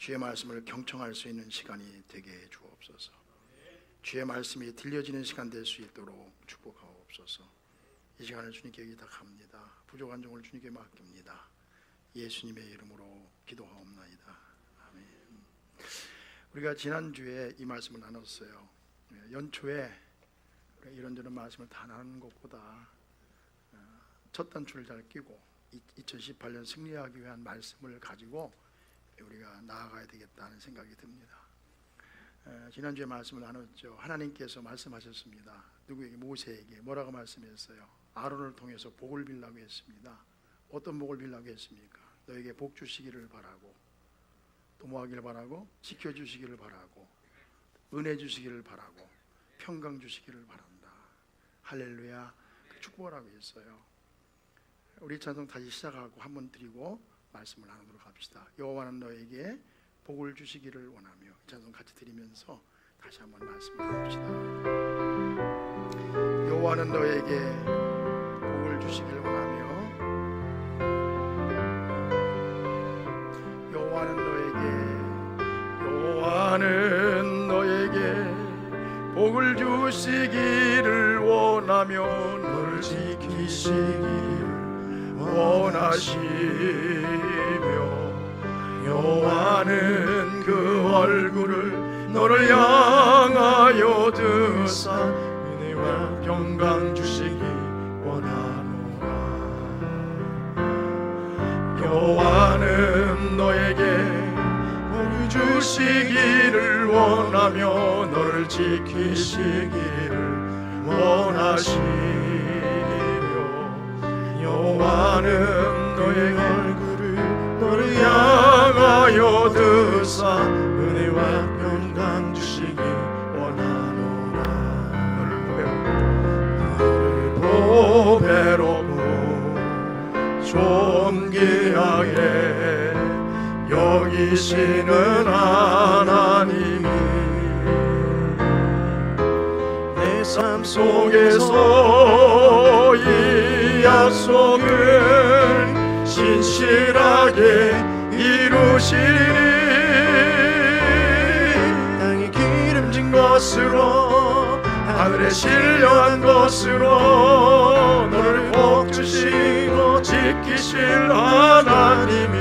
주의 말씀을 경청할 수 있는 시간이 되게 해 주옵소서. 주의 말씀이 들려지는 시간 될 수 있도록 축복하옵소서. 이 시간을 주님께 의탁합니다. 부족한 종을 주님께 맡깁니다. 예수님의 이름으로 기도하옵나이다. 아멘. 우리가 지난주에 이 말씀을 나눴어요. 연초에 이런저런 말씀을 다 나누는 것보다 첫 단추를 잘 끼고 2018년 승리하기 위한 말씀을 가지고 우리가 나아가야 되겠다는 생각이 듭니다. 지난주에 말씀을 나눴죠. 하나님께서 말씀하셨습니다. 누구에게? 모세에게 뭐라고 말씀했어요? 아론을 통해서 복을 빌라고 했습니다. 어떤 복을 빌라고 했습니까? 너에게 복 주시기를 바라고, 또 뭐 하기를 바라고? 지켜주시기를 바라고, 은혜 주시기를 바라고, 평강 주시기를 바란다. 할렐루야. 축복을 하고 있어요. 우리 찬송 다시 시작하고 한번 드리고 말씀을 나누도록 합시다. 여호와는 너에게 복을 주시기를 원하며, 이 찬송 같이 드리면서 다시 한번 말씀을 나눕시다. 여호와는 너에게 복을 주시기를 원하며, 여호와는 너에게 복을 주시기를 원하며 너를 지키시기를 원하시며, 여호와는 그 얼굴을 너를 향하여 드사 은혜와 평강 주시기 원하노라. 여호와는 너에게 복을 주시기를 원하며 너를 지키시기를 원하시며, 여호와는 너의 얼굴을 너를 향하여 드사 은혜와 평강 주시기 원하노라. 너를 보배롭고 존귀하게 여기시는 하나님이 내 삶 속에서 이 약속을 신실하게 이루시니, 땅이 기름진 것으로 하늘에 신령한 것으로 너를 복 주시고 지키실 하나님이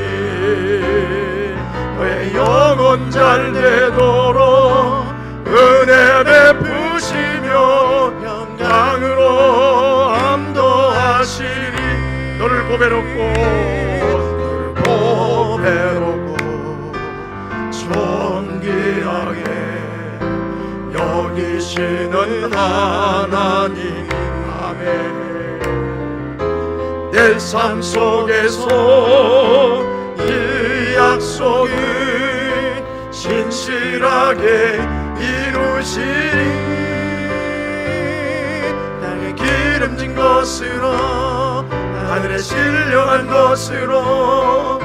너의 영혼 잘 되도록 은혜 베푸시며 평강으로 인도하시리. 너를 보배롭고 존귀하게 여기시는 하나님. 아멘. 내 삶 속에서 이 약속을 신실하게 이루시리, 땅에 기름진 것으로 하늘에 신령한 것으로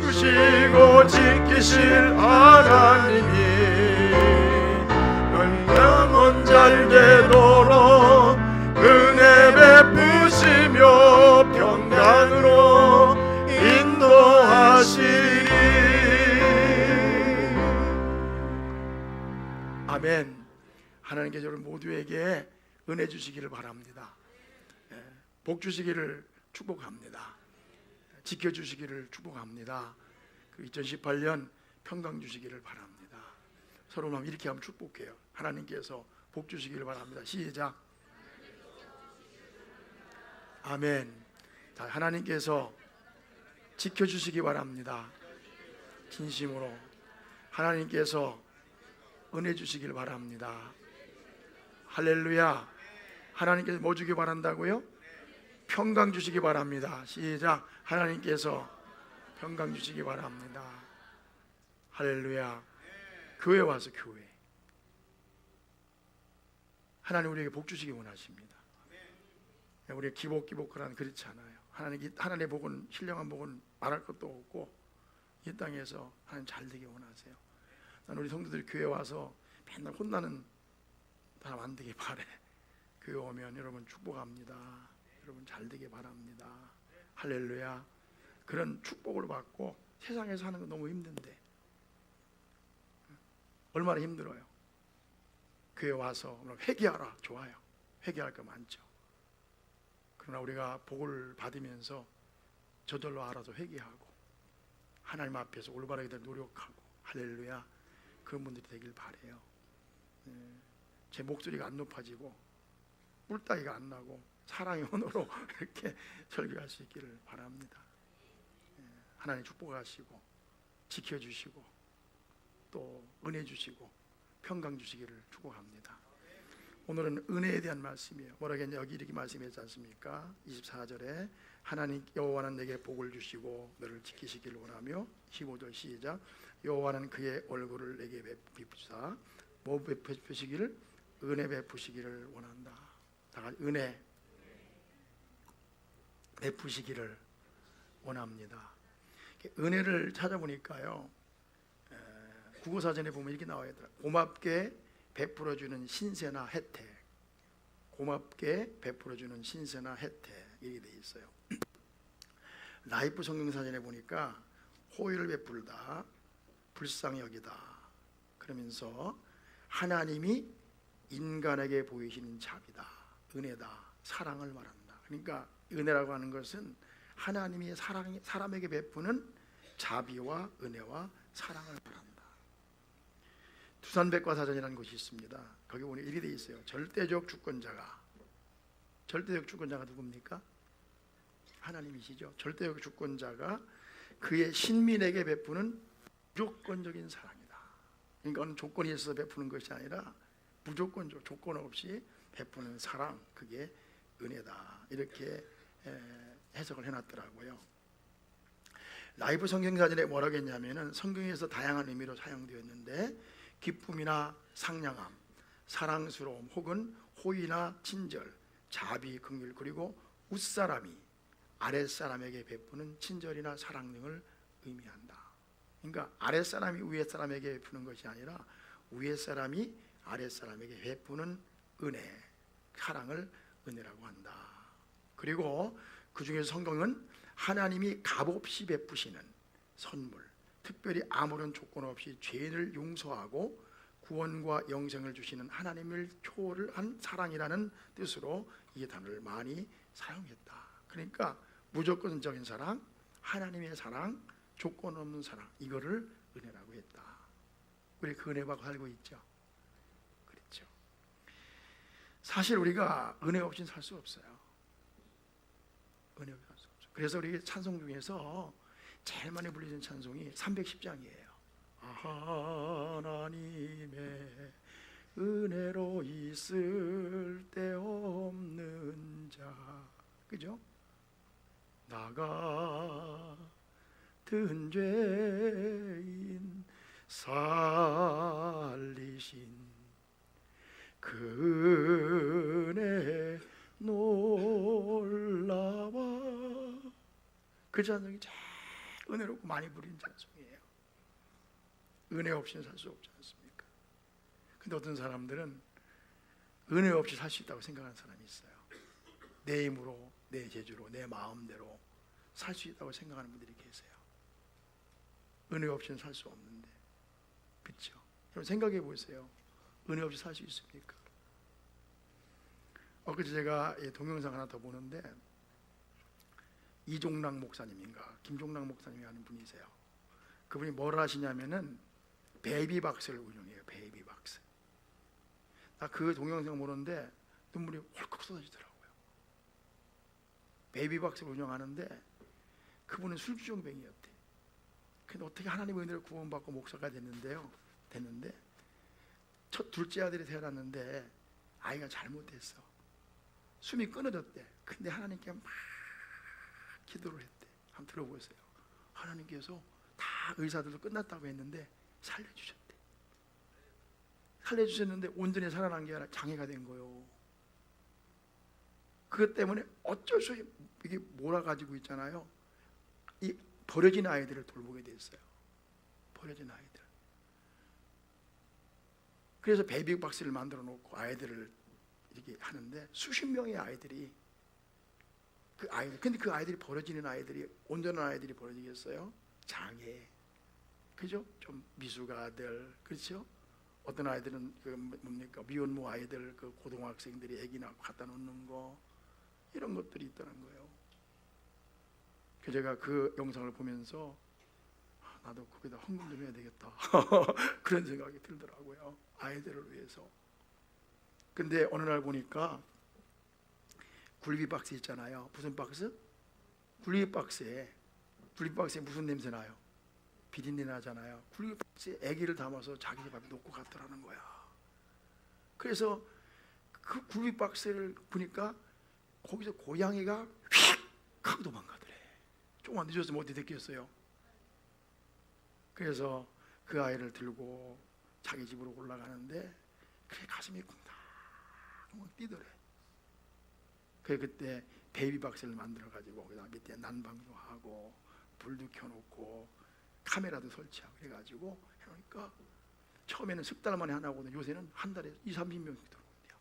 주시고 지키실 하나님이 영혼 잘 되도록 은혜 베푸시며 평강으로 인도하시리. 아멘. 하나님께서 우리 모두에게 은혜 주시기를 바랍니다. 복 주시기를 축복합니다. 지켜주시기를 축복합니다. 2018년 평강 주시기를 바랍니다. 서로 막 이렇게 하면 축복해요. 하나님께서 복 주시기를 바랍니다. 시작. 아멘. 자, 하나님께서 지켜주시기 바랍니다. 진심으로. 하나님께서 은혜 주시길 바랍니다. 할렐루야. 하나님께서 뭐 주기 바란다고요? 평강 주시기 바랍니다. 시작. 하나님께서 평강 주시기 바랍니다. 할렐루야. 교회 와서 교회. 하나님 우리에게 복 주시기 원하십니다. 우리가 기복기복하라는 그렇지 않아요. 하나님의 복은, 신령한 복은 말할 것도 없고 이 땅에서 하나님 잘 되게 원하세요. 난 우리 성도들이 교회 와서 맨날 혼나는 사람 안 되게 바래. 교회 오면 여러분 축복합니다. 여러분 잘 되게 바랍니다. 할렐루야. 그런 축복을 받고 세상에서 하는 건 너무 힘든데 얼마나 힘들어요. 교회 와서 회개하라. 좋아요. 회개할 거 많죠. 그러나 우리가 복을 받으면서 저절로 알아서 회개하고 하나님 앞에서 올바르게 될 노력하고, 할렐루야, 그런 분들이 되길 바라요. 제 목소리가 안 높아지고 뿔따기가 안 나고 사랑의 언어로 이렇게 설교할 수 있기를 바랍니다. 하나님 축복하시고 지켜주시고 또 은혜 주시고 평강 주시기를 축복합니다. 오늘은 은혜에 대한 말씀이에요. 뭐라고 했냐, 여기 이렇게 말씀했지 않습니까? 24절에 하나님 여호와는 내게 복을 주시고 너를 지키시기를 원하며, 15절 시작. 여호와는 그의 얼굴을 내게 베푸사 뭐 베푸시기를? 은혜 베푸시기를 원한다. 다 같이 은혜 베푸시기를 원합니다. 은혜를 찾아보니까요, 국어사전에 보면 이렇게 나와요. 고맙게 베풀어주는 신세나 혜택, 고맙게 베풀어주는 신세나 혜택, 이렇게 돼 있어요. 라이프 성경사전에 보니까 호의를 베풀다, 불쌍히 여기다, 그러면서 하나님이 인간에게 보이시는 자비다, 은혜다, 사랑을 말한다. 그러니까 은혜라고 하는 것은 하나님이 사람에게 베푸는 자비와 은혜와 사랑을 말한다. 두산백과사전이라는 곳이 있습니다. 거기 보니 이렇게 돼 있어요. 절대적 주권자가 누굽니까? 하나님이시죠. 절대적 주권자가 그의 신민에게 베푸는 무조건적인 사랑이다. 그러니까 조건이 있어서 베푸는 것이 아니라 무조건적, 조건 없이 베푸는 사랑, 그게 은혜다. 이렇게 해석을 해놨더라고요. 라이브 성경사전에 뭐라고 했냐면은, 성경에서 다양한 의미로 사용되었는데 기쁨이나 상냥함, 사랑스러움, 혹은 호의나 친절, 자비, 긍휼, 그리고 윗사람이 아랫사람에게 베푸는 친절이나 사랑 등을 의미한다. 그러니까 아랫사람이 위에사람에게 베푸는 것이 아니라 위에사람이 아랫사람에게 베푸는 은혜, 사랑을 은혜라고 한다. 그리고 그 중에서 성경은 하나님이 값없이 베푸시는 선물, 특별히 아무런 조건 없이 죄를 용서하고 구원과 영생을 주시는 하나님을 초월한 사랑이라는 뜻으로 이 단어를 많이 사용했다. 그러니까 무조건적인 사랑, 하나님의 사랑, 조건 없는 사랑, 이거를 은혜라고 했다. 우리 그 은혜 받고 살고 있죠. 그렇죠. 사실 우리가 은혜 없이는 살 수 없어요. 은혜 없이 살 수 없어요. 그래서 우리 찬송 중에서 제일 많이 불리는 찬송이 310장이에요. 하나님의 은혜로 있을 데 없는 자, 그죠? 나 같은 죄인 살리신 그 은혜 놀라워. 그 찬송이 제일 은혜롭고 많이 부르는 찬송이에요. 은혜 없이는 살 수 없지 않습니까? 근데 어떤 사람들은 은혜 없이 살 수 있다고 생각하는 사람이 있어요. 내 힘으로, 내 재주로, 내 마음대로 살 수 있다고 생각하는 분들이 계세요. 은혜 없이는 살 수 없는데, 그렇죠? 여러분 생각해 보세요. 은혜 없이 살 수 있습니까? 엊그제 제가 동영상 하나 더 보는데, 이종락 목사님인가 김종락 목사님이 하는 분이세요. 그분이 뭘 하시냐면은 베이비박스를 운영해요. 베이비박스. 나 그 동영상 보는데 눈물이 헐컥 쏟아지더라고요. 베이비박스를 운영하는데 그분은 술주정뱅이였대. 근데 어떻게 하나님의 은혜를 구원받고 목사가 됐는데 첫 둘째 아들이 태어났는데 아이가 잘못했어. 숨이 끊어졌대. 근데 하나님께 막 기도를 했대. 한번 들어보세요. 하나님께서 다 의사들도 끝났다고 했는데 살려주셨대. 살려주셨는데 온전히 살아난 게 아니라 장애가 된 거예요. 그것 때문에 어쩔 수 없이 이게 몰아가지고 있잖아요. 이 버려진 아이들을 돌보게 됐어요. 버려진 아이들. 그래서 베이비박스를 만들어 놓고 아이들을 이렇게 하는데 수십 명의 아이들이 근데 그 아이들이 버려지는 아이들이 온전한 아이들이 버려지겠어요? 장애, 그죠? 좀 미숙아들, 그렇죠? 어떤 아이들은 그 뭡니까 미혼모 아이들 그 고등학생들이 애기 낳고 갖다 놓는 거 이런 것들이 있다는 거예요. 제가 그 영상을 보면서 나도 거기다 헌금 좀 해야 되겠다 그런 생각이 들더라고요. 아이들을 위해서. 근데 어느 날 보니까 굴비 박스 있잖아요. 무슨 박스? 굴비 박스에 무슨 냄새 나요? 비린내 나잖아요. 굴비 박스에 아기를 담아서 자기 집 앞에 놓고 갔더라는 거야. 그래서 그 굴비 박스를 보니까 거기서 고양이가 휙 하고 도망가더래. 조금만 늦었으면 어떻게 됐겠어요? 그래서 그 아이를 들고 자기 집으로 올라가는데 그게 가슴이 쿵닥쿵닥 뛰더래. 그때 베이비 박스를 만들어 가지고 거기다 밑에 난방도 하고 불도 켜놓고 카메라도 설치하고 그래가지고 해놓으니까 처음에는 석 달 만에 하나 오거든. 요새는 한 달에 20-30명씩 들어온대요.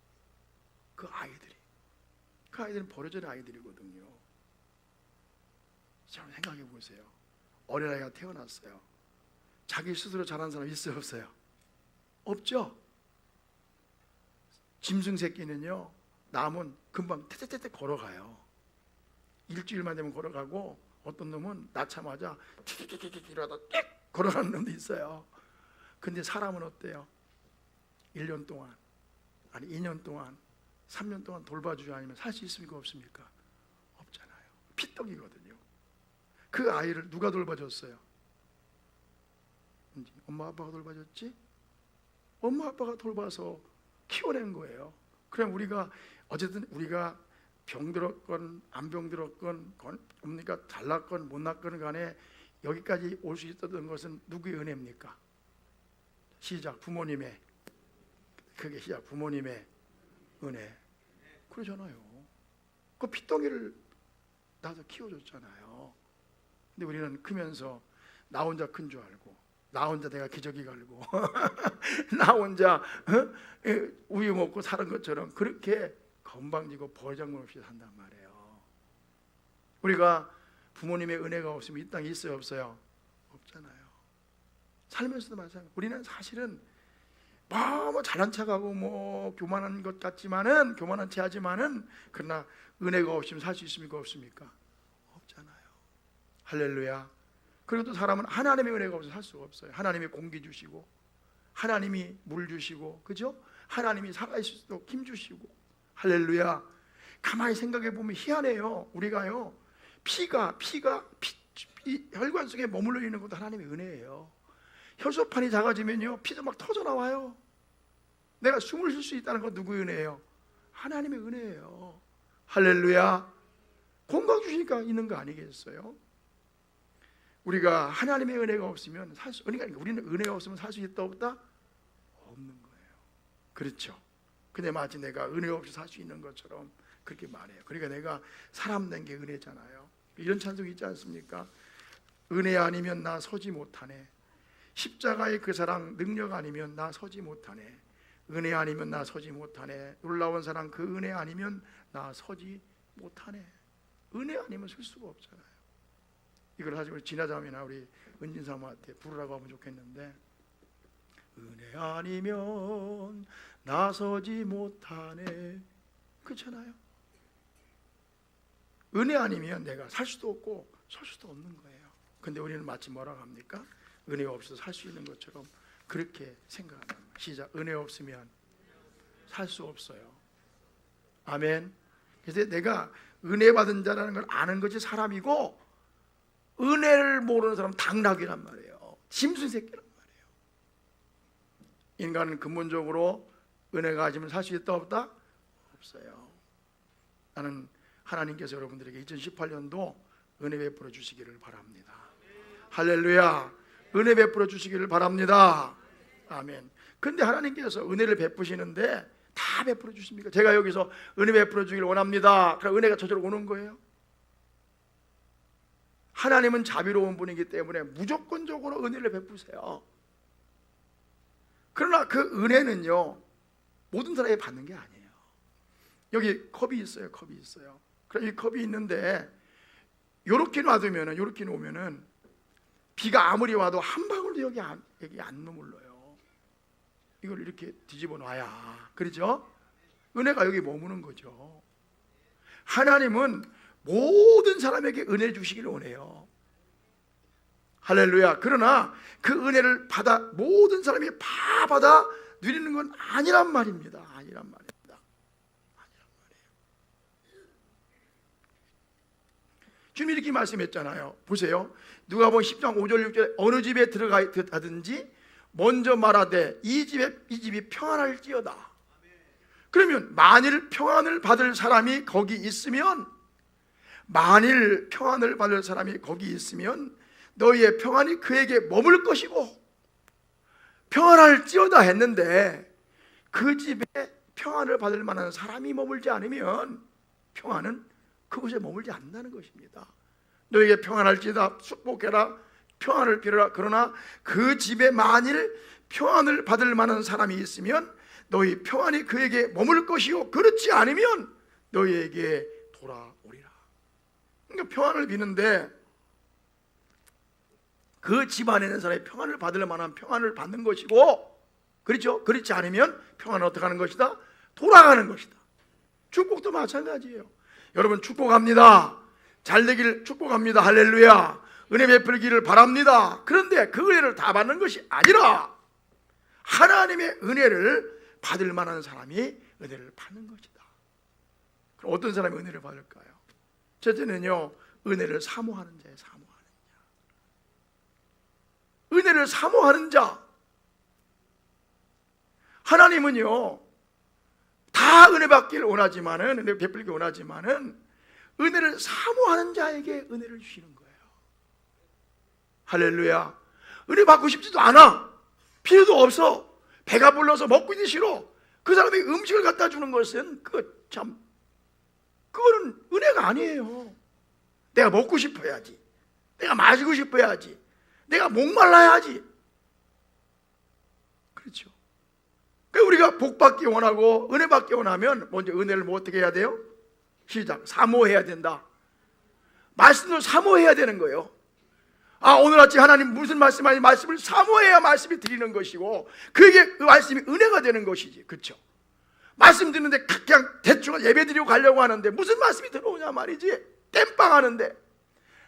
그 아이들은 버려진 아이들이거든요. 잘 생각해 보세요. 어린아이가 태어났어요. 자기 스스로 자란 사람 있어요, 없어요? 없죠. 짐승 새끼는요, 남은 금방 태태태태 걸어가요. 일주일만 되면 걸어가고, 어떤 놈은 낳자마자 티티티티 이러다 띡 걸어가는 놈도 있어요. 근데 사람은 어때요? 1년 동안, 아니 2년 동안, 3년 동안 돌봐주지 않으면 살 수 있습니까, 없습니까? 없잖아요. 피떡이거든요. 그 아이를 누가 돌봐줬어요? 엄마 아빠가 돌봐줬지? 엄마 아빠가 돌봐서 키워낸 거예요. 그럼 우리가 어쨌든 우리가 병들었건 안 병들었건 뭡니까 잘났건 못 났건 간에 여기까지 올 수 있었던 것은 누구의 은혜입니까? 시작 부모님의, 그게 시작 부모님의 은혜. 그러잖아요. 그 핏덩이를 나서 키워줬잖아요. 근데 우리는 크면서 나 혼자 큰 줄 알고, 나 혼자 내가 기저귀 갈고 나 혼자 우유 먹고 사는 것처럼 그렇게 건방지고 버장물 없이 산단 말이에요. 우리가 부모님의 은혜가 없으면 이 땅에 있어요, 없어요? 없잖아요. 살면서도 마찬가지예요. 우리는 사실은 뭐 잘난 척하고 뭐 교만한 것 같지만은, 교만한 체 하지만은, 그러나 은혜가 없으면 살 수 있습니까, 없습니까? 없잖아요. 할렐루야. 그리고 또 사람은 하나님의 은혜가 없어서 살 수가 없어요. 하나님이 공기 주시고, 하나님이 물 주시고, 그죠? 하나님이 살아있을 수 있도록 힘 주시고. 할렐루야. 가만히 생각해 보면 희한해요. 우리가요, 피가 혈관 속에 머물러 있는 것도 하나님의 은혜예요. 혈소판이 작아지면요, 피도 막 터져 나와요. 내가 숨을 쉴 수 있다는 건 누구의 은혜예요? 하나님의 은혜예요. 할렐루야. 건강 주시니까 있는 거 아니겠어요? 우리가 하나님의 은혜가 없으면 그러니까 우리는 은혜가 없으면 살 수 있다 없다? 없는 거예요. 그렇죠. 근데 마치 내가 은혜 없이 살 수 있는 것처럼 그렇게 말해요. 그러니까 내가 사람 된 게 은혜잖아요. 이런 찬송이 있지 않습니까? 은혜 아니면 나 서지 못하네. 십자가의 그 사랑 능력 아니면 나 서지 못하네. 은혜 아니면 나 서지 못하네. 놀라운 사랑 그 은혜 아니면 나 서지 못하네. 은혜 아니면 설 수가 없잖아요. 이걸 가지고 지나자면이나 우리 은진사모한테 부르라고 하면 좋겠는데, 은혜 아니면 나서지 못하네. 그렇잖아요. 은혜 아니면 내가 살 수도 없고 설 수도 없는 거예요. 근데 우리는 마치 뭐라고 합니까? 은혜가 없어서 살 수 있는 것처럼 그렇게 생각한다. 시작. 은혜 없으면 살 수 없어요. 아멘. 그래서 내가 은혜 받은 자라는 걸 아는 것이 사람이고, 은혜를 모르는 사람은 당나귀란 말이에요. 짐승 새끼란 말이에요. 인간은 근본적으로 은혜가 가지면 살 수 있다 없다? 없어요. 나는 하나님께서 여러분들에게 2018년도 은혜 베풀어 주시기를 바랍니다. 할렐루야. 은혜 베풀어 주시기를 바랍니다. 아멘. 근데 하나님께서 은혜를 베푸시는데 다 베풀어 주십니까? 제가 여기서 은혜 베풀어 주기를 원합니다. 그럼 은혜가 저절로 오는 거예요? 하나님은 자비로운 분이기 때문에 무조건적으로 은혜를 베푸세요. 그러나 그 은혜는요, 모든 사람이 받는 게 아니에요. 여기 컵이 있어요. 컵이 있어요. 그럼 이 컵이 있는데 요렇게 놔두면은, 요렇게 놓으면은 비가 아무리 와도 한 방울도 여기 안 머물러요. 이걸 이렇게 뒤집어 놔야, 그렇죠? 은혜가 여기 머무는 거죠. 하나님은 모든 사람에게 은혜 주시기를 원해요. 할렐루야. 그러나 그 은혜를 받아 모든 사람이 다 받아 누리는 건 아니란 말입니다. 아니란 말입니다. 주님이 이렇게 말씀했잖아요. 보세요. 누가복음 10장 5절 6절에 어느 집에 들어가든지 먼저 말하되 이 집이 평안할지어다. 그러면 만일 평안을 받을 사람이 거기 있으면, 만일 평안을 받을 사람이 거기 있으면 너희의 평안이 그에게 머물 것이고 평안할지어다 했는데, 그 집에 평안을 받을 만한 사람이 머물지 않으면 평안은 그곳에 머물지 않는다는 것입니다. 너에게 평안할지어다, 축복해라, 평안을 빌어라. 그러나 그 집에 만일 평안을 받을 만한 사람이 있으면 너희 평안이 그에게 머물 것이요 그렇지 않으면 너희에게 돌아오리라. 그러니까 평안을 비는데 그 집안에 있는 사람이 평안을 받을 만한 평안을 받는 것이고, 그렇죠? 그렇지 않으면 평안은 어떻게 하는 것이다? 돌아가는 것이다. 축복도 마찬가지예요. 여러분 축복합니다. 잘 되기를 축복합니다. 할렐루야. 은혜 베풀기를 바랍니다. 그런데 그 은혜를 다 받는 것이 아니라 하나님의 은혜를 받을 만한 사람이 은혜를 받는 것이다. 그럼 어떤 사람이 은혜를 받을까요? 첫째는요, 은혜를 사모하는 자예요. 사모하는 자. 은혜를 사모하는 자. 하나님은요 다 은혜 받기를 원하지만은, 은혜 베풀기 원하지만은 은혜를 사모하는 자에게 은혜를 주시는 거예요. 할렐루야. 은혜 받고 싶지도 않아. 필요도 없어. 배가 불러서 먹고 있기 싫어. 그 사람이 음식을 갖다 주는 것은 그거는 은혜가 아니에요. 내가 먹고 싶어야지. 내가 마시고 싶어야지. 내가 목말라야지. 그렇죠. 우리가 복 받기 원하고 은혜 받기 원하면 먼저 은혜를 뭐 어떻게 해야 돼요? 시작. 사모해야 된다. 말씀도 사모해야 되는 거예요. 오늘 아침 하나님 무슨 말씀하니, 말씀을 사모해야 말씀이 드리는 것이고 그에게 그 말씀이 은혜가 되는 것이지. 그렇죠? 말씀 듣는데 그냥 대충 예배 드리고 가려고 하는데 무슨 말씀이 들어오냐 말이지. 땜빵 하는데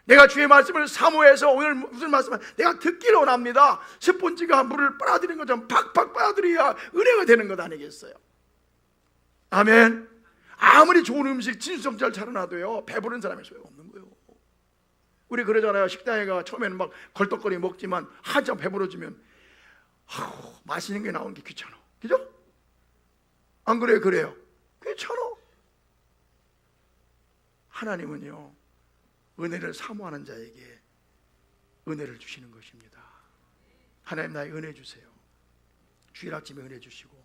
내가 주의 말씀을 사모해서 오늘 무슨 말씀을 내가 듣기를 원합니다. 스폰지가 물을 빨아들이는 것처럼 팍팍 빨아들여야 은혜가 되는 것 아니겠어요? 아멘. 아무리 좋은 음식 진수성 잘 차려놔도요 배부른 사람이 소용없는 거예요. 우리 그러잖아요. 식당에 가 처음에는 막 걸떡거리 먹지만 한참 배부러지면 맛있는 게 나오는 게 귀찮아. 그죠? 안 그래요? 그래요. 귀찮아. 하나님은요 은혜를 사모하는 자에게 은혜를 주시는 것입니다. 하나님 나의 은혜 주세요. 주일 아침에 은혜 주시고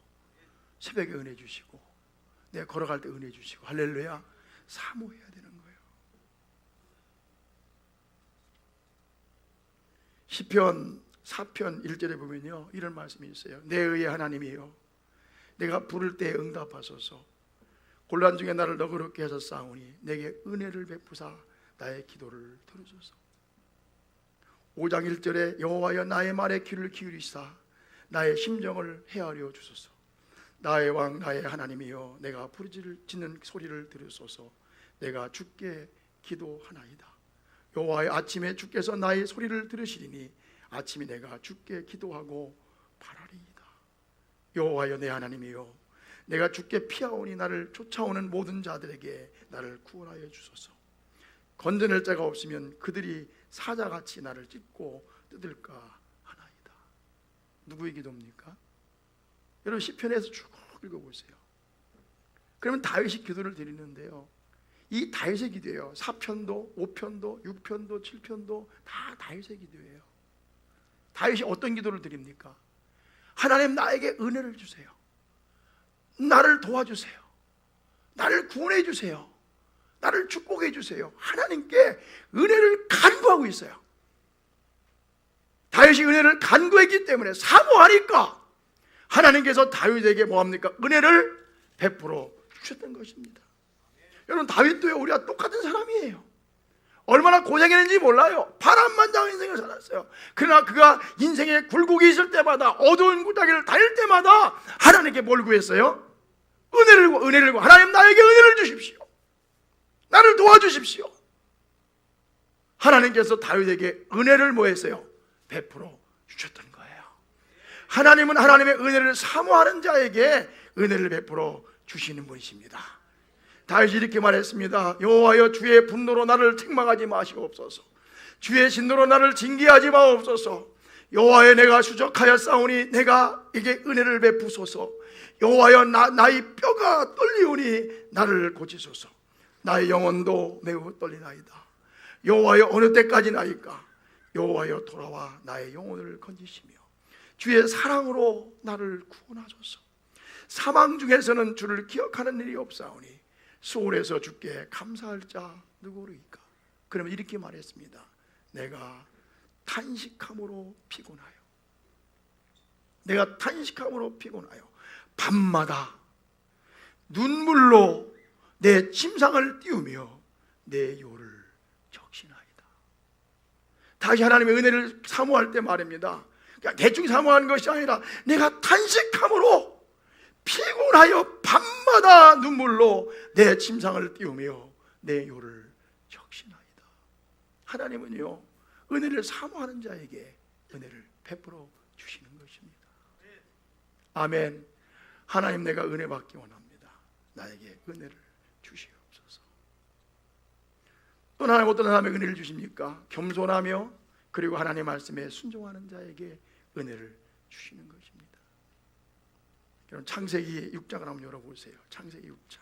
새벽에 은혜 주시고 내가 걸어갈 때 은혜 주시고. 할렐루야. 사모해야 되는 거예요. 시편 4편 1절에 보면요 이런 말씀이 있어요. 내 의의 하나님이여 내가 부를 때에 응답하소서. 곤란 중에 나를 너그럽게 하셨사오니 내게 은혜를 베푸사 나의 기도를 들으소서. 5장 1절에 여호와여 나의 말에 귀를 기울이시사 나의 심정을 헤아려 주소서. 나의 왕 나의 하나님이여 내가 부르짖는 소리를 들으소서. 내가 주께 기도하나이다. 여호와의 아침에 주께서 나의 소리를 들으시리니 아침에 내가 주께 기도하고 바라리이다. 여호와여 내 하나님이여 내가 주께 피하오니 나를 쫓아오는 모든 자들에게 나를 구원하여 주소서. 건져낼 자가 없으면 그들이 사자같이 나를 찢고 뜯을까 하나이다. 누구의 기도입니까? 여러분 시편에서 쭉 읽어보세요. 그러면 다윗이 기도를 드리는데요 이 다윗의 기도예요. 4편도 5편도 6편도 7편도 다 다윗의 기도예요. 다윗이 어떤 기도를 드립니까? 하나님 나에게 은혜를 주세요. 나를 도와주세요. 나를 구원해 주세요. 나를 축복해 주세요. 하나님께 은혜를 간구하고 있어요. 다윗이 은혜를 간구했기 때문에 사모하니까 하나님께서 다윗에게 뭐합니까? 은혜를 베풀어 주셨던 것입니다. 여러분 다윗도요 우리와 똑같은 사람이에요. 얼마나 고생했는지 몰라요. 파란만장한 인생을 살았어요. 그러나 그가 인생의 굴곡이 있을 때마다, 어두운 구덩이를 다닐 때마다 하나님께 뭘 구했어요? 은혜를 구하. 하나님, 나에게 은혜를 주십시오. 나를 도와주십시오. 하나님께서 다윗에게 은혜를 뭐 했어요? 베풀어 주셨던 거예요. 하나님은 하나님의 은혜를 사모하는 자에게 은혜를 베풀어 주시는 분이십니다. 다윗이 이렇게 말했습니다. 여호와여, 주의 분노로 나를 책망하지 마시옵소서. 주의 진노로 나를 징계하지 마옵소서. 여호와여, 내가 수적하였사오니 내가 이게 은혜를 베푸소서. 여호와여, 나의 뼈가 떨리오니 나를 고치소서. 나의 영혼도 매우 떨리나이다. 여호와여, 어느 때까지나이까? 여호와여, 돌아와 나의 영혼을 건지시며 주의 사랑으로 나를 구원하소서. 사망 중에서는 주를 기억하는 일이 없사오니 수월에서 주께 감사할 자 누구리까? 그러면 이렇게 말했습니다. 내가 탄식함으로 피곤하여, 내가 탄식함으로 피곤하여 밤마다 눈물로 내 침상을 띄우며 내 요를 적시나이다. 다시 하나님의 은혜를 사모할 때 말입니다. 그냥 대충 사모하는 것이 아니라 내가 탄식함으로 피곤하여 밤마다 눈물로 내 침상을 띄우며 내 요를 적시나이다. 하나님은요, 은혜를 사모하는 자에게 은혜를 베풀어 주시는 것입니다. 아멘. 하나님, 내가 은혜 받기 원합니다. 나에게 은혜를 주시옵소서. 또 하나님 어떤 사람에게 은혜를 주십니까? 겸손하며 그리고 하나님의 말씀에 순종하는 자에게 은혜를 주시는 것입니다. 여러분, 창세기 6장을 한번 열어보세요. 창세기 6장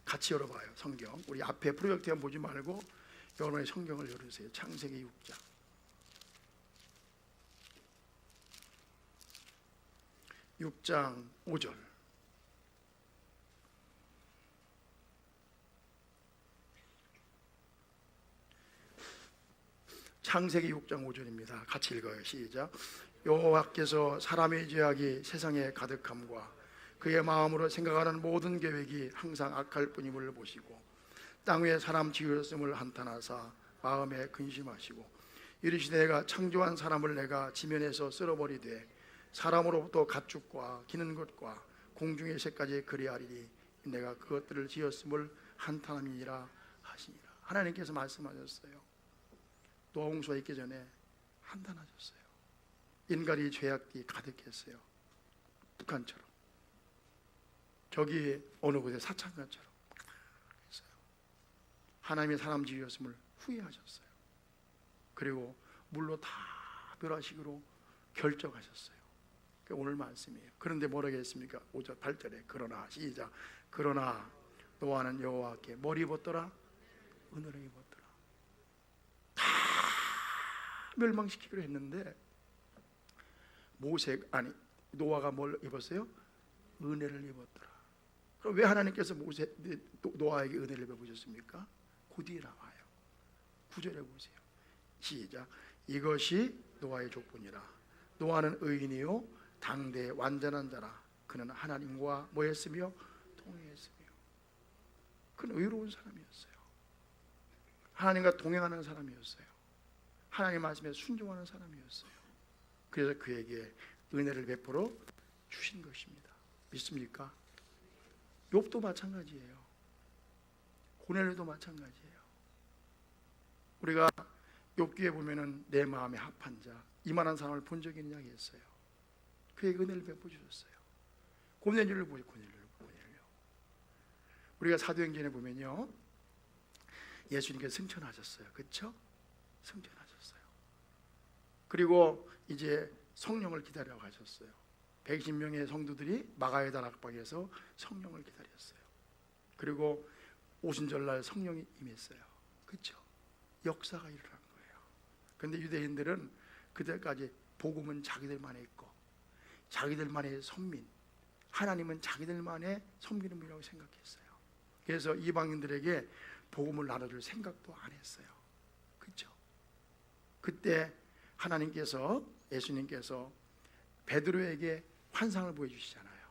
같이 열어봐요. 성경 우리 앞에 프로젝트만 보지 말고 여러분의 성경을 열으세요. 창세기 6장 6장 5절. 창세기 6장 5절입니다. 같이 읽어요. 시작. 여호와께서 사람의 죄악이 세상에 가득함과 그의 마음으로 생각하는 모든 계획이 항상 악할 뿐임을 보시고 땅 위에 사람 지으셨음을 한탄하사 마음에 근심하시고 이르시되 내가 창조한 사람을 내가 지면에서 쓸어버리되 사람으로부터 가축과 기는 것과 공중의 새까지 그리하리니 내가 그것들을 지었음을 한탄함이니라 하시니라. 하나님께서 말씀하셨어요. 노아 홍수가 있기 전에 한탄하셨어요. 인간이 죄악이 가득했어요. 북한처럼, 저기 어느 곳에 사창간처럼 했어요. 하나님의 사람 지으셨음을 후회하셨어요. 그리고 물로 다 멸하시기로 결정하셨어요. 그게 오늘 말씀이에요. 그런데 뭐라고 했습니까? 5절 8절에 그러나, 시작. 그러나 노아는 여호와께 뭘 입었더라? 은혜를 입었더라. 다 멸망시키기로 했는데 노아가 뭘 입었어요? 은혜를 입었더라. 그럼 왜 하나님께서 노아에게 은혜를 베푸셨습니까? 그 뒤에 나와요. 9절에 보세요. 시작. 이것이 노아의 족보니라. 노아는 의인이요 당대의 완전한 자라. 그는 하나님과 뭐 했으며? 동행했으며. 그는 의로운 사람이었어요. 하나님과 동행하는 사람이었어요. 하나님 말씀에 순종하는 사람이었어요. 그래서 그에게 은혜를 베풀어 주신 것입니다. 믿습니까? 욥도 마찬가지예요. 고넬료도 마찬가지예요. 우리가 욥기에 보면은 내 마음에 합한 자, 이만한 사람을 본 적이 있느냐 했어요. 그에게 은혜를 베풀어 주셨어요. 고넬료를 보죠. 고넬료. 우리가 사도행전에 보면요, 예수님께서 승천하셨어요. 그렇죠? 승천하셨어요. 그리고 이제 성령을 기다려 가셨어요. 120명의 성도들이 마가에다 낙방에서 성령을 기다렸어요. 그리고 오순절날 성령이 임했어요. 그렇죠? 역사가 일어난 거예요. 그런데 유대인들은 그때까지 복음은 자기들만의 있고 자기들만의 선민, 하나님은 자기들만의 섬기는 분이라고 생각했어요. 그래서 이방인들에게 복음을 나눠줄 생각도 안 했어요. 그렇죠? 그때 하나님께서, 예수님께서 베드로에게 환상을 보여주시잖아요.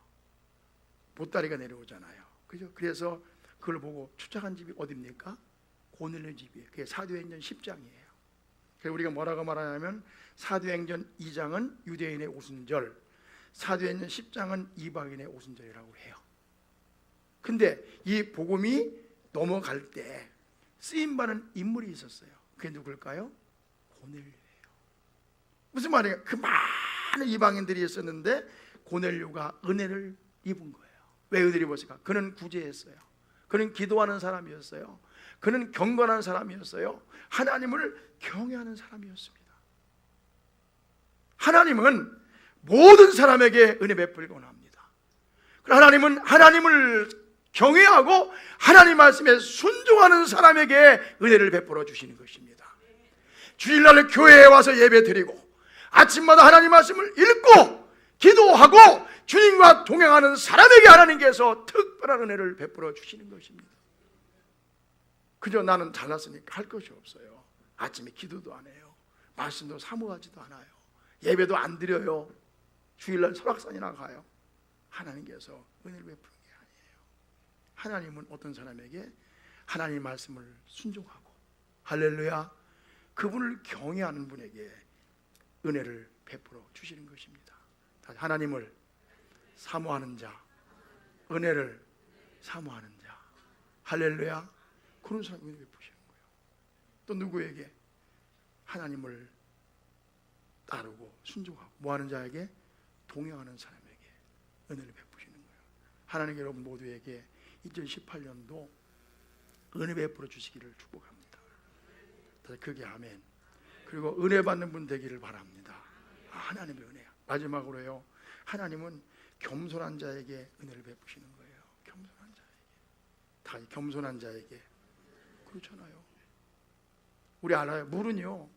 보따리가 내려오잖아요. 그죠? 그래서 그걸 보고 추적한 집이 어디입니까? 고넬료 집이에요. 그게 사도행전 10장이에요. 그래서 우리가 뭐라고 말하냐면 사도행전 2장은 유대인의 오순절, 사도행전 10장은 이방인의 오순절이라고 해요. 근데 이 복음이 넘어갈 때 쓰임받은 인물이 있었어요. 그게 누굴까요? 고넬료예요. 무슨 말이에요? 그 많은 이방인들이 있었는데 고넬료가 은혜를 입은 거예요. 왜 은혜를 입었을까? 그는 구제했어요. 그는 기도하는 사람이었어요. 그는 경건한 사람이었어요. 하나님을 경외하는 사람이었습니다. 하나님은 모든 사람에게 은혜 베풀곤 합니다. 하나님은 하나님을 경외하고 하나님 말씀에 순종하는 사람에게 은혜를 베풀어 주시는 것입니다. 주일날 교회에 와서 예배 드리고 아침마다 하나님 말씀을 읽고 기도하고 주님과 동행하는 사람에게 하나님께서 특별한 은혜를 베풀어 주시는 것입니다. 그저 나는 잘났으니까 할 것이 없어요. 아침에 기도도 안 해요. 말씀도 사모하지도 않아요. 예배도 안 드려요. 주일날 설악산이나 가요. 하나님께서 은혜를 베푸는 게 아니에요. 하나님은 어떤 사람에게 하나님 말씀을 순종하고 할렐루야 그분을 경외하는 분에게 은혜를 베풀어 주시는 것입니다. 하나님을 사모하는 자, 은혜를 사모하는 자, 할렐루야 그런 사람에게 은혜 베푸시는 거예요. 또 누구에게? 하나님을 따르고 순종하고 뭐하는 자에게? 동행하는 사람에게 은혜를 베푸시는 거예요. 하나님 여러분 모두에게 2018년도 은혜 베풀어 주시기를 축복합니다. 그게 아멘. 그리고 은혜 받는 분 되기를 바랍니다. 하나님의 은혜야. 마지막으로요, 하나님은 겸손한 자에게 은혜를 베푸시는 거예요. 겸손한 자에게. 다 겸손한 자에게. 그렇잖아요. 우리 알아요. 물은요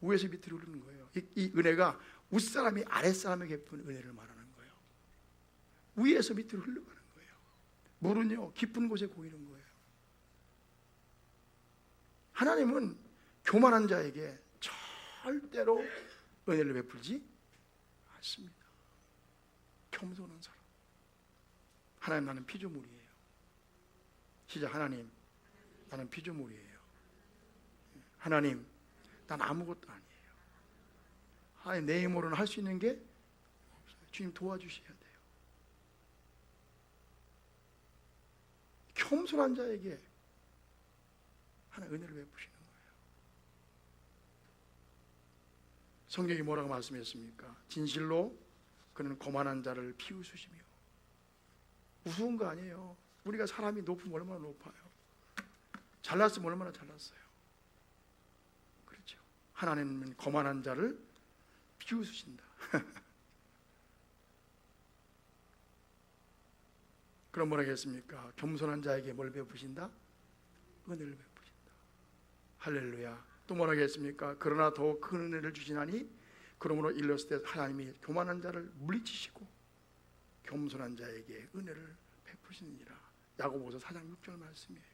위에서 밑으로 흐르는 거예요. 이 은혜가 윗사람이 아랫사람에게 베푸는 은혜를 말하는 거예요. 위에서 밑으로 흘러가는 거예요. 물은요 깊은 곳에 고이는 거예요. 하나님은 교만한 자에게 절대로 은혜를 베풀지 않습니다. 겸손한 사람. 하나님 나는 피조물이에요. 시작. 하나님 나는 피조물이에요. 하나님 난 아무것도 아니에요. 하나님 내 힘으로는 할 수 있는 게 없어요. 주님 도와주셔야 돼요. 겸손한 자에게 하나님 은혜를 베푸시는 거예요. 성경이 뭐라고 말씀했습니까? 진실로 그는 거만한 자를 비웃으시며. 우스운 거 아니에요. 우리가 사람이 높으면 얼마나 높아요. 잘났으면 얼마나 잘났어요. 그렇죠. 하나님은 거만한 자를 비웃으신다. 그럼 뭐라 하겠습니까? 겸손한 자에게 뭘 베푸신다? 은혜를 베푸신다. 할렐루야. 또 뭐라 하겠습니까? 그러나 더 큰 은혜를 주시나니 그러므로 일렀을 때 하나님이 교만한 자를 물리치시고 겸손한 자에게 은혜를 베푸시느니라. 야고보서 4장 6절 말씀이에요.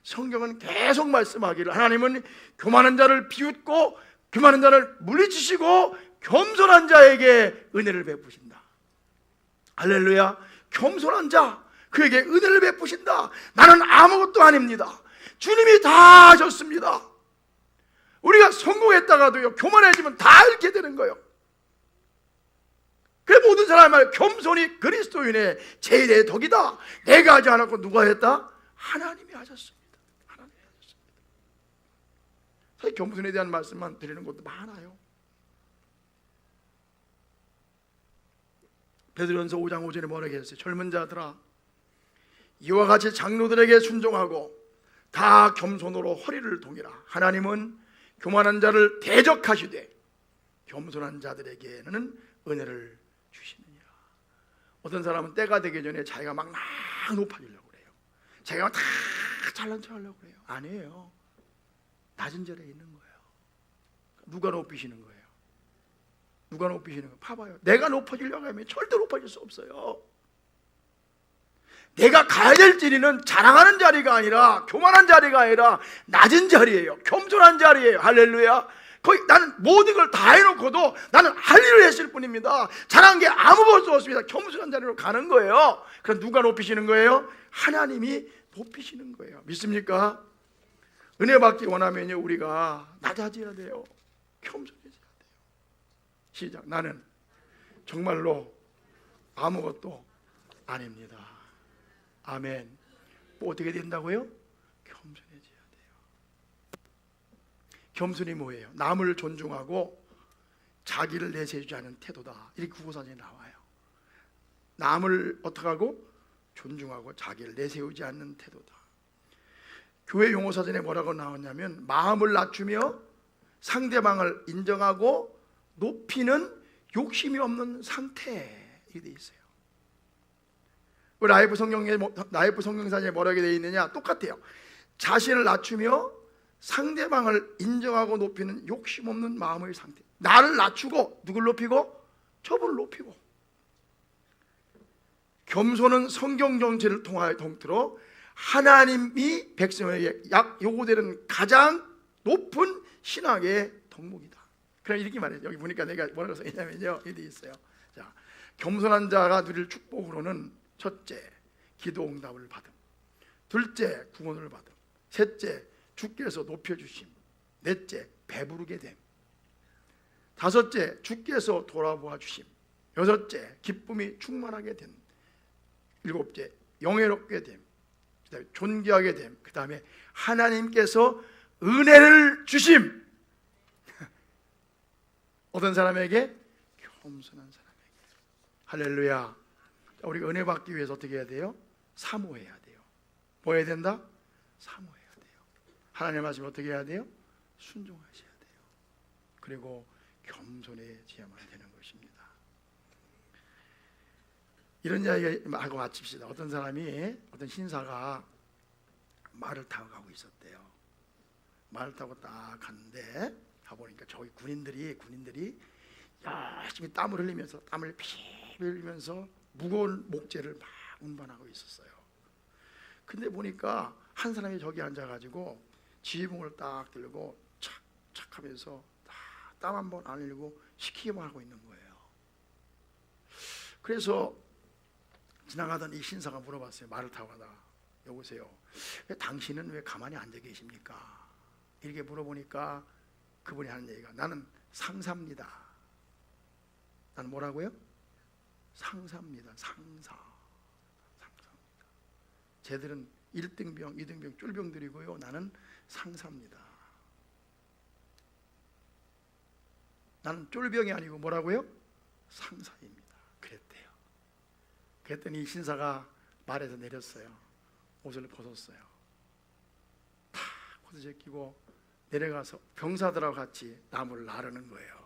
성경은 계속 말씀하기를 하나님은 교만한 자를 비웃고 교만한 자를 물리치시고 겸손한 자에게 은혜를 베푸신다. 할렐루야. 겸손한 자 그에게 은혜를 베푸신다. 나는 아무것도 아닙니다. 주님이 다 하셨습니다. 우리가 성공했다가도요 교만해지면 다 잃게 되는 거예요. 그래 모든 사람이 말 겸손이 그리스도인의 제일의 덕이다. 내가 하지 않았고 누가 했다? 하나님이 하셨습니다. 하나님이 하셨습니다. 사실 겸손에 대한 말씀만 드리는 것도 많아요. 베드로전서 5장 5절에 뭐라고 했어요? 젊은 자들아 이와 같이 장로들에게 순종하고 다 겸손으로 허리를 동이라. 하나님은 교만한 자를 대적하시되 겸손한 자들에게는 은혜를 주시느니라. 어떤 사람은 때가 되기 전에 자기가 막 높아지려고 그래요. 자기가 다 잘난 척 하려고 그래요. 아니에요. 낮은 자리에 있는 거예요. 누가 높이시는 거예요? 누가 높이시는 거예요? 봐봐요. 내가 높아지려고 하면 절대 높아질 수 없어요. 내가 가야 될 자리는 자랑하는 자리가 아니라 교만한 자리가 아니라 낮은 자리예요. 겸손한 자리예요. 할렐루야. 거의 나는 모든 걸 다 해놓고도 나는 할 일을 했을 뿐입니다. 잘한 게 아무것도 없습니다. 겸손한 자리로 가는 거예요. 그럼 누가 높이시는 거예요? 하나님이 높이시는 거예요. 믿습니까? 은혜 받기 원하면요, 우리가 낮아져야 돼요. 겸손해져야 돼요. 시작. 나는 정말로 아무것도 아닙니다. 아멘. 뭐 어떻게 된다고요? 겸손해져야 돼요. 겸손이 뭐예요? 남을 존중하고 자기를 내세우지 않은 태도다. 이렇게 국어사전에 나와요. 남을 어떻게 하고? 존중하고 자기를 내세우지 않는 태도다. 교회 용어사전에 뭐라고 나왔냐면 마음을 낮추며 상대방을 인정하고 높이는 욕심이 없는 상태, 이렇게 돼 있어요. 라이프 성경사전에 뭐라고 되어 있느냐? 똑같아요. 자신을 낮추며 상대방을 인정하고 높이는 욕심 없는 마음의 상태. 나를 낮추고 누굴 높이고? 저분을 높이고. 겸손은 성경 전체를 통틀어 하나님이 백성에게 요구되는 가장 높은 신앙의 덕목이다. 그럼 이렇게 말해요. 여기 보니까 내가 뭐라고 써있냐면요, 이렇게 있어요. 자, 겸손한 자가 누릴 축복으로는 첫째, 기도 응답을 받음. 둘째, 구원을 받음. 셋째, 주께서 높여주심. 넷째, 배부르게 됨. 다섯째, 주께서 돌아보아 주심. 여섯째, 기쁨이 충만하게 됨. 일곱째, 영예롭게 됨. 그다음에 존귀하게 됨. 그 다음에 하나님께서 은혜를 주심. 어떤 사람에게? 겸손한 사람에게. 할렐루야. 우리가 은혜 받기 위해서 어떻게 해야 돼요? 사모해야 돼요. 뭐 해야 된다? 사모해야 돼요. 하나님의 말씀 어떻게 해야 돼요? 순종하셔야 돼요. 그리고 겸손해져야만 되는 것입니다. 이런 이야기 하고 마칩시다. 어떤 사람이, 어떤 신사가 말을 타고 가고 있었대요. 말을 타고 딱 갔는데 가보니까 저기 군인들이 열심히 땀을 흘리면서, 땀을 피 흘리면서 무거운 목재를 막 운반하고 있었어요. 근데 보니까 한 사람이 저기 앉아가지고 지휘봉을 딱 들고 착착 하면서 땀 한 번 안 흘리고 시키기만 하고 있는 거예요. 그래서 지나가던 이 신사가 물어봤어요. 말을 타고 가다가, 여보세요, 당신은 왜 가만히 앉아 계십니까? 이렇게 물어보니까 그분이 하는 얘기가, 나는 상사입니다. 나는 뭐라고요? 상사입니다. 상사입니다. 쟤들은 1등병, 2등병, 쫄병들이고요. 나는 상사입니다. 나는 쫄병이 아니고 뭐라고요? 상사입니다. 그랬대요. 그랬더니 이 신사가 말에서 내렸어요. 옷을 벗었어요. 탁 옷을 제끼고 내려가서 병사들하고 같이 나무를 나르는 거예요.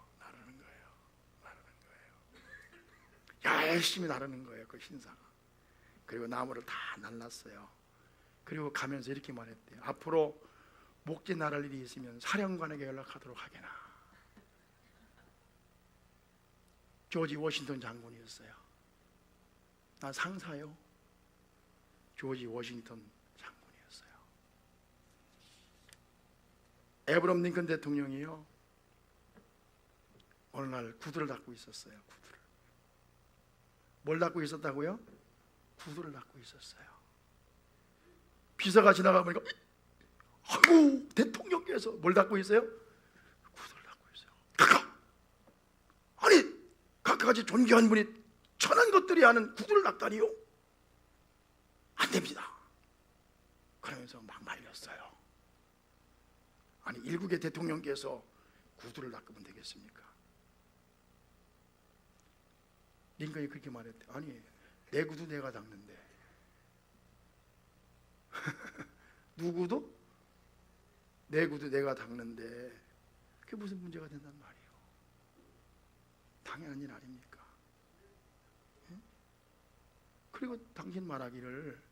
열심히 나르는 거예요, 그 신사가. 그리고 나무를 다 날랐어요. 그리고 가면서 이렇게 말했대요. 앞으로 목재 나를 일이 있으면 사령관에게 연락하도록 하게나. 조지 워싱턴 장군이었어요. 난 상사요. 조지 워싱턴 장군이었어요. 에브럼 링컨 대통령이요, 어느 날 구두를 닦고 있었어요. 구두를. 뭘 닦고 있었다고요? 구두를 닦고 있었어요. 비서가 지나가 보니까, 아이고, 대통령께서 뭘 닦고 있어요? 구두를 닦고 있어요. 카카! 아니, 각가지 존귀한 분이 천한 것들이 하는 구두를 닦다니요? 안 됩니다. 그러면서 막 말렸어요. 아니, 일국의 대통령께서 구두를 닦으면 되겠습니까? 링컨이 그렇게 말했대. 아니, 내 구두 내가 닦는데 누구도? 내 구두 내가 닦는데 그게 무슨 문제가 된단 말이에요? 당연한 일 아닙니까? 예? 그리고 당신 말하기를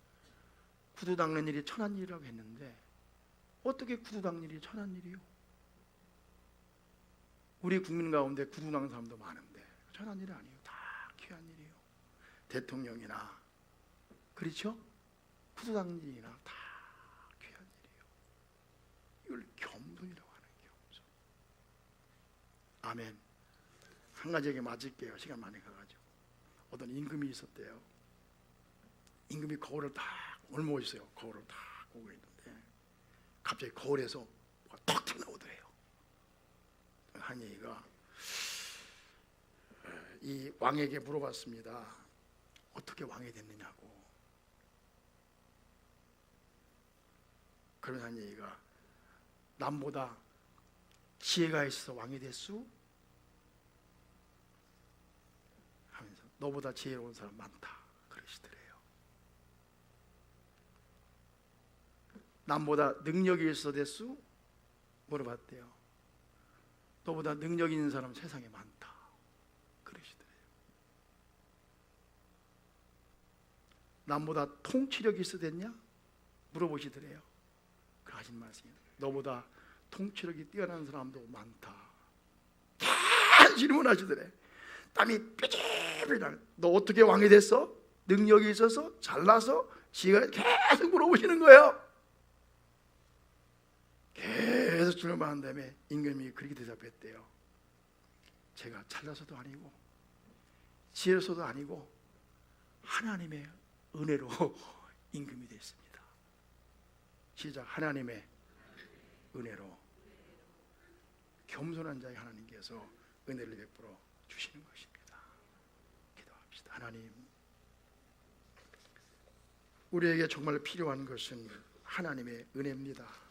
구두 닦는 일이 천한 일이라고 했는데 어떻게 구두 닦는 일이 천한 일이요? 우리 국민 가운데 구두 닦는 사람도 많은데 천한 일이 아니에요. 다 귀한 일이에요. 대통령이나, 그렇죠? 구두 닦는 일이나 다 귀한 일이에요. 이걸 겸손이라고 하는 겸손. 아멘. 한 가지 얘기 맞을게요. 시간 많이 가가지고. 어떤 임금이 있었대요. 임금이 거울을 딱 올모 있어요. 거울을 딱 보고 있는데 갑자기 거울에서 톡 튀어나오더래요. 한이가 이 왕에게 물어봤습니다. 어떻게 왕이 됐느냐고. 그러면 한이가 남보다 지혜가 있어서 왕이 됐수? 하면서 너보다 지혜로운 사람 많다 그러시더래요. 남보다 능력이 있어서 됐수? 물어봤대요. 너보다 능력 있는 사람 세상에 많다 그러시더래요. 남보다 통치력이 있어 됐냐? 물어보시더래요. 그 하신 말씀이 너보다 통치력이 뛰어난 사람도 많다. 계속 질문하시더래. 땀이 삐질삐질 나네. 너 어떻게 왕이 됐어? 능력이 있어서? 잘나서? 지가 계속 물어보시는 거예요. 계속 질문한 다음에 임금이 그렇게 대답했대요. 제가 잘나서도 아니고 지혜로서도 아니고 하나님의 은혜로 임금이 됐습니다. 시작. 하나님의 은혜로. 겸손한 자의 하나님께서 은혜를 베풀어 주시는 것입니다. 기도합시다. 하나님, 우리에게 정말 필요한 것은 하나님의 은혜입니다.